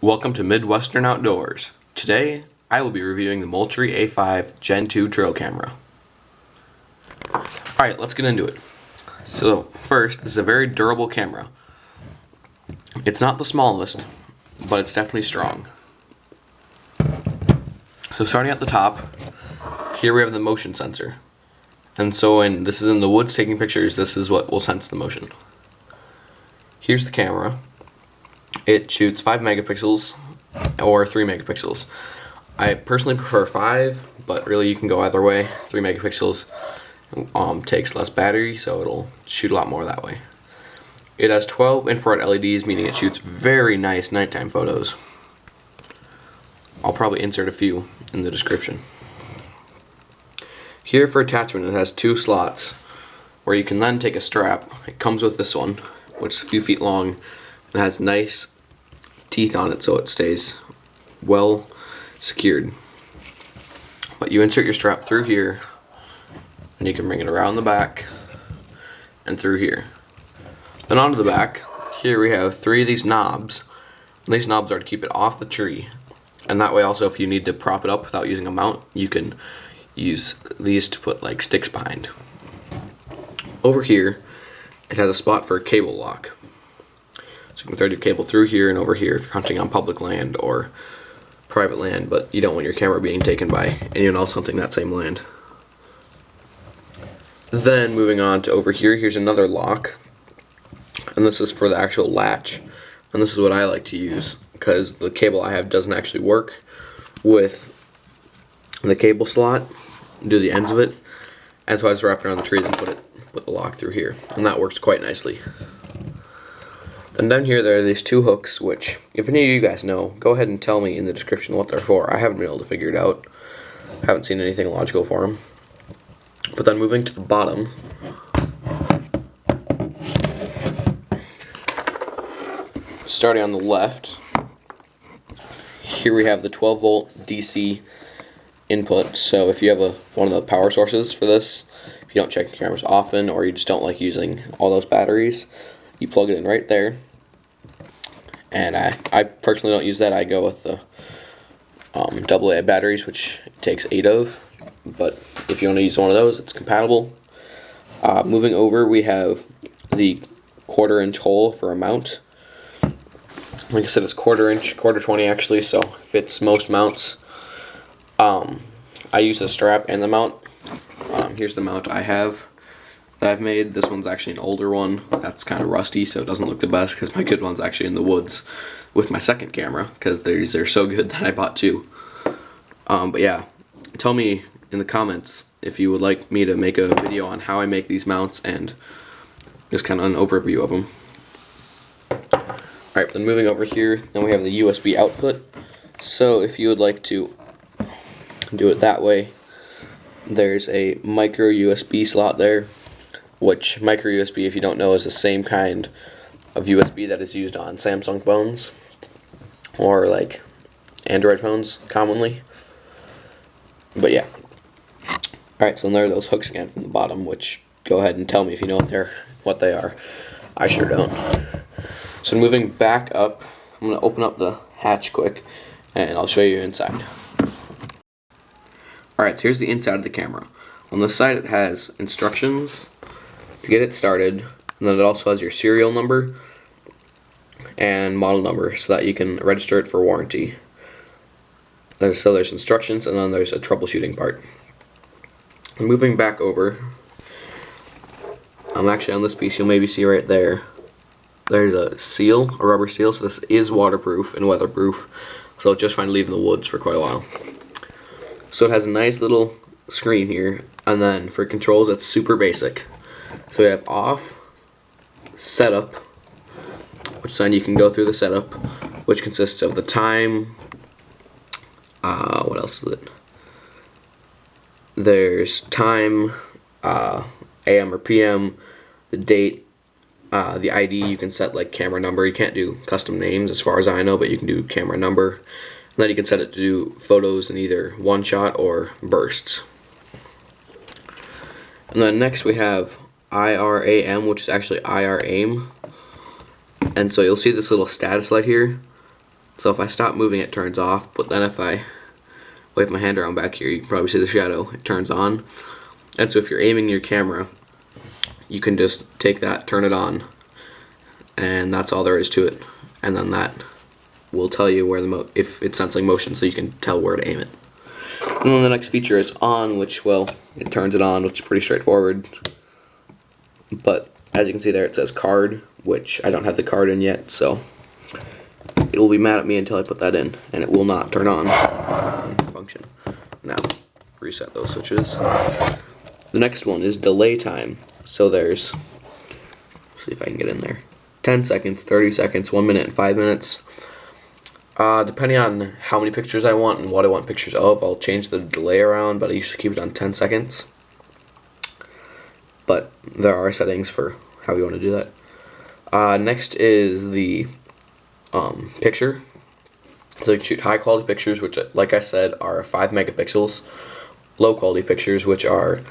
Welcome to Midwestern Outdoors. Today, I will be reviewing the Moultrie A5 Gen 2 trail camera. Alright, let's get into it. So, first, this is a very durable camera. It's not the smallest, but it's definitely strong. So starting at the top, here we have the motion sensor. And so when this is in the woods taking pictures, this is what will sense the motion. Here's the camera. It shoots 5 megapixels or 3 megapixels. I personally prefer 5, but really you can go either way. 3 megapixels takes less battery, so it'll shoot a lot more that way. It has 12 infrared LEDs, meaning it shoots very nice nighttime photos. I'll probably insert a few in the description. Here for attachment, it has 2 slots where you can then take a strap. It comes with this one, which is a few feet long. It has nice teeth on it so it stays well secured. But you insert your strap through here, and you can bring it around the back and through here. Then onto the back, here we have 3 of these knobs. And these knobs are to keep it off the tree. And that way also if you need to prop it up without using a mount, you can use these to put like sticks behind. Over here, it has a spot for a cable lock. So you can thread your cable through here and over here if you're hunting on public land or private land, but you don't want your camera being taken by anyone else hunting that same land. Then moving on to over here, here's another lock, and this is for the actual latch, and this is what I like to use because the cable I have doesn't actually work with the cable slot, do the ends of it, and so I just wrap it around the trees and put the lock through here, and that works quite nicely. Then down here there are these 2 hooks, which if any of you guys know, go ahead and tell me in the description what they're for. I haven't been able to figure it out. I haven't seen anything logical for them. But then moving to the bottom, starting on the left, here we have the 12 volt DC input. So if you have one of the power sources for this, if you don't check your cameras often or you just don't like using all those batteries, you plug it in right there. And I personally don't use that. I go with the AA batteries, which it takes 8 of. But if you want to use one of those, it's compatible. Moving over, we have the 1/4 inch hole for a mount. Like I said, it's 1/4 inch, 1/4 actually, so fits most mounts. I use the strap and the mount. Here's the mount I have that I've made. This one's actually an older one that's kind of rusty, so it doesn't look the best because my good one's actually in the woods with my second camera because they're so good that I bought 2. But yeah, tell me in the comments if you would like me to make a video on how I make these mounts and just kind of an overview of them. Alright, then moving over here, then we have the USB output. So if you would like to do it that way, there's a micro USB slot there, which micro USB, if you don't know, is the same kind of USB that is used on Samsung phones or like Android phones commonly. But yeah. Alright, so there are those hooks again from the bottom, which go ahead and tell me if you know what they are. I sure don't. So moving back up, I'm going to open up the hatch quick and I'll show you inside. Alright, so here's the inside of the camera. On this side it has instructions to get it started, and then it also has your serial number and model number so that you can register it for warranty. So there's instructions and then there's a troubleshooting part. And moving back over, I'm actually on this piece, you'll maybe see right there, there's a seal, a rubber seal, so this is waterproof and weatherproof, so it's just fine to leave in the woods for quite a while. So it has a nice little screen here, and then for controls it's super basic. So we have off, setup, which then you can go through the setup, which consists of the time, what else is it? There's time, AM or PM, the date, the ID. You can set like camera number. You can't do custom names as far as I know, but you can do camera number. And then you can set it to do photos in either one shot or bursts. And then next we have IRAM, which is actually IR aim. And so you'll see this little status light here. So if I stop moving, it turns off, but then if I wave my hand around back here, you can probably see the shadow, it turns on. And so if you're aiming your camera, you can just take that, turn it on, and that's all there is to it. And then that will tell you where if it's sensing motion, so you can tell where to aim it. And then the next feature is on, which, well, it turns it on, which is pretty straightforward. But as you can see there, it says card, which I don't have the card in yet, so it will be mad at me until I put that in, and it will not turn on function. Now, reset those switches. The next one is delay time. So there's, let's see if I can get in there, 10 seconds, 30 seconds, 1 minute, and 5 minutes. Depending on how many pictures I want and what I want pictures of, I'll change the delay around, but I usually keep it on 10 seconds. But there are settings for how you want to do that. Next is the picture. So you can shoot high quality pictures, which, like I said, are 5 megapixels. Low quality pictures, which are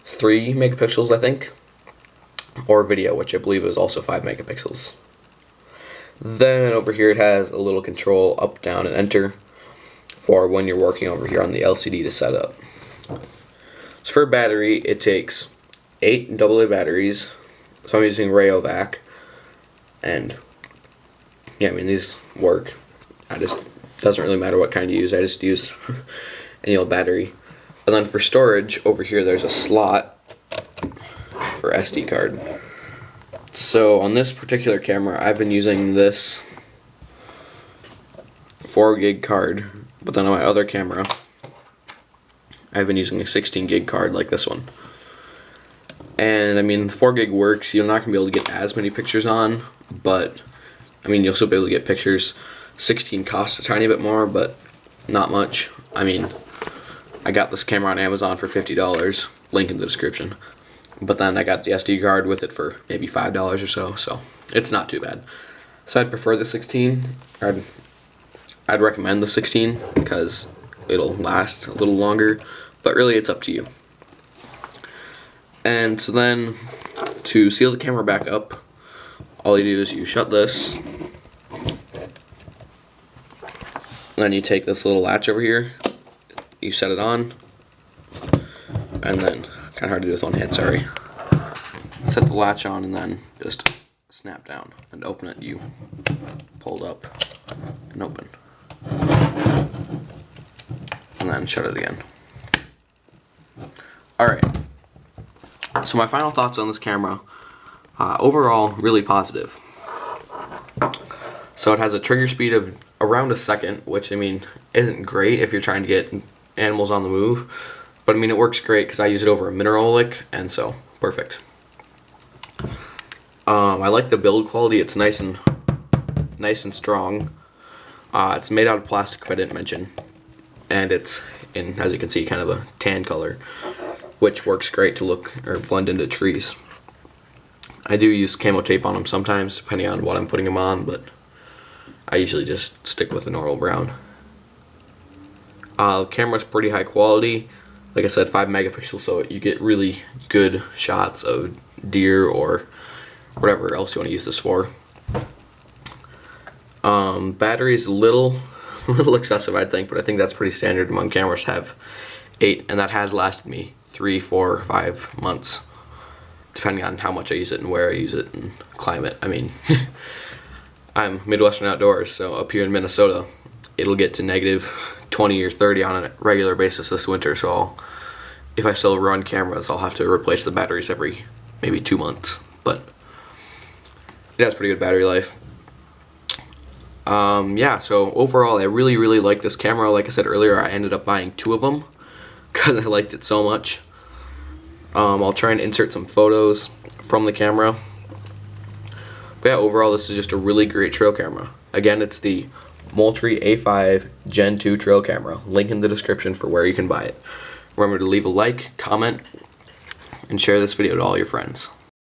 3 megapixels, I think. Or video, which I believe is also 5 megapixels. Then over here it has a little control up, down, and enter for when you're working over here on the LCD to set up. So for battery, it takes 8 AA batteries. So I'm using Rayovac, and yeah, I mean, these work. Doesn't really matter what kind you use, I just use any old battery. And then for storage, over here there's a slot for SD card. So on this particular camera, I've been using this 4 gig card, but then on my other camera, I've been using a 16 gig card like this one. And I mean, 4 gig works. You're not going to be able to get as many pictures on, but I mean, you'll still be able to get pictures. 16 costs a tiny bit more, but not much. I mean, I got this camera on Amazon for $50, link in the description. But then I got the SD card with it for maybe $5 or so it's not too bad. So I'd prefer the 16. I'd recommend the 16 because it'll last a little longer, but really it's up to you. And so then to seal the camera back up, all you do is you shut this, and then you take this little latch over here, you set it on, and then, kind of hard to do with one hand, sorry. Set the latch on and then just snap down and open it. You pull it up and open. And then shut it again. Alright. So my final thoughts on this camera. Overall, really positive. So it has a trigger speed of around a second, which I mean isn't great if you're trying to get animals on the move. But I mean, it works great because I use it over a mineral lick, and so perfect. I like the build quality. It's nice and strong. It's made out of plastic, if I didn't mention, and it's in, as you can see, kind of a tan color, which works great to look or blend into trees. I do use camo tape on them sometimes, depending on what I'm putting them on, but I usually just stick with the normal brown. The camera's pretty high quality. Like I said, 5 megapixels, so you get really good shots of deer or whatever else you want to use this for. Battery's a little excessive, I think, but I think that's pretty standard among cameras to have 8, and that has lasted me 3, 4, 5 months, depending on how much I use it and where I use it and climate. I mean, I'm Midwestern outdoors, so up here in Minnesota, it'll get to negative 20 or 30 on a regular basis this winter, so if I still run cameras, I'll have to replace the batteries every maybe 2 months, but it has pretty good battery life. Yeah, so overall I really like this camera. Like I said earlier, I ended up buying 2 of them because I liked it so much. I'll try and insert some photos from the camera. But yeah, overall this is just a really great trail camera. Again, it's the Moultrie A5 Gen 2 trail camera. Link in the description for where you can buy it. Remember to leave a like, comment, and share this video to all your friends.